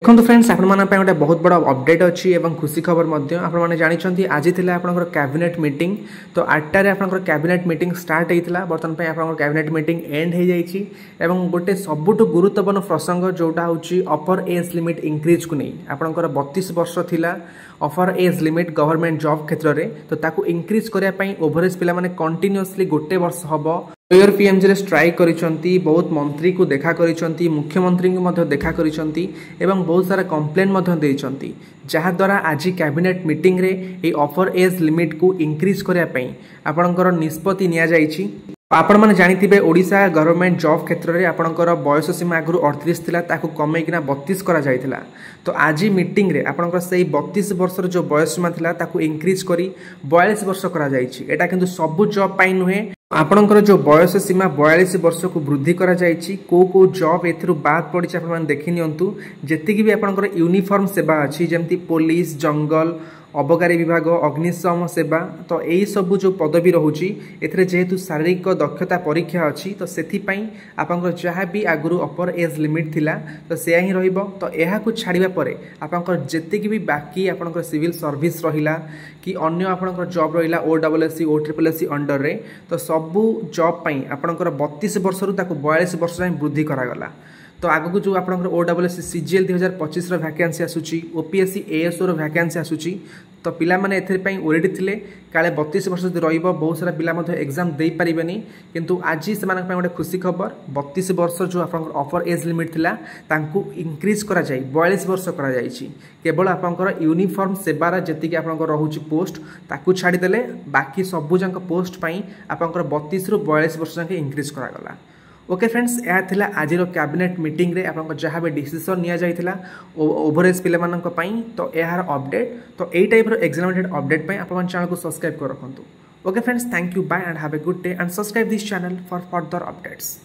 देखो फ्रेंड्स आपण गोटे बहुत बड़ा अपडेट अच्छी एवं खुशी खबर आपने जानते आज थी आपंकर कैबिनेट मीटिंग तो 8टार आपंकर कैबिनेट मीटिंग स्टार्ट होता बर्तमान आप कैबिनेट मीटिंग एंड हो जाए गोटे सबुठ गुरुत्वपूर्ण प्रसंग जोटा हूँ अपर एज लिमिट इंक्रीज को नहीं आपंकर 32 वर्ष थिला offer age limit government job क्षेत्र में तो ताकू इंक्रीज करने ओभरेज पिला माने कंटिन्यूअसली गोटे वर्ष हम मेयर पीएमजी रे स्ट्राइक करिसंती बहुत मंत्री को देखा करिसंती मुख्यमंत्री को मध्य देखा करिसंती एवं बहुत सारा कंप्लेन मध्य देइसंती जहाँ द्वारा आज कैबिनेट मीटिंग रे ए अफर एज लिमिट को इंक्रीज करने पई आपणकर निष्पत्ति निया जाइछि। आपण मैंने जानी ओडिशा गवर्नमेंट जॉब क्षेत्र में आपणकर बयस सीमा आगु 38 थिला ताकू कमेकिना 32 करा जायथिला तो आज मीटिंग रे आपणकर सही 32 वर्षर जो बयस सीमा थिला ताकू इंक्रीज करी 42 वर्ष करा जायछि। एटा किंतु सबु जॉब पाई नुहे आपणकर जो बयस सीमा 42 वर्ष को वृद्धि करा जायछि को जॉब एथिरु बाद पड़ी आप देखि नियंतु जेतिकी भी आपणकर यूनिफॉर्म सेवा अछि जेमती पुलिस जंगल अबकारी विभाग अग्निशम सेवा तो यही सबू जो पदवी रोचे एथिरे जेहेतु शारीरिक दक्षता परीक्षा अच्छी तो सेथिपाई आपंकर जहाँ भी आगु अपर एज लिमिट थिला तो सेया ही रहिबो तो यह को छाड़िबा परे आपंकर जेतिकी भी बाकी आपंकर सिविल सर्विस रहिला कि अन्य आपंकर जॉब रहिला OSSC OSSC अंडर रे तो सबू जॉब पाई आपंकर 32 वर्ष रु ताकू 42 वर्ष जाए वृद्धि करागला। तो आगक जो आप OSSC CGL 2025 वैकेंसी आसूची OPSC ASO वैकेंसी आसूची तो पिला माने एथेर ओरेडी थिले काले 32 वर्ष जदि रहिबो बहुत सारा पिला मध्ये एग्जाम दे पारिबेनी किंतु आज से गोटे खुशी खबर 32 वर्ष जो आपंकर अफर एज लिमिट थिला तांकू इंक्रीज करा जाय 42 वर्ष करा जायछि केवल आपंकर यूनिफॉर्म सेवार जेतिकी आपंकर रहउची पोस्ट ताकू छाडी देले बाकी सबु जंक पोस्ट पई आपंकर 32 रु 42 वर्ष जंक इंक्रीज करा गला। ओके फ्रेंड्स यह थिला आज कैबिनेट मीटिंग रे आपन जहाँ भी डिसीजन निया जाइथिला ओवरेज पिले मानक पई तो यार अपडेट तो यही टाइप रो एग्जाम रिलेटेड अपडेट पई आपन चैनल को सब्सक्राइब कर रखंतु। Okay friends thank you bye and have a good day and subscribe this channel for further updates.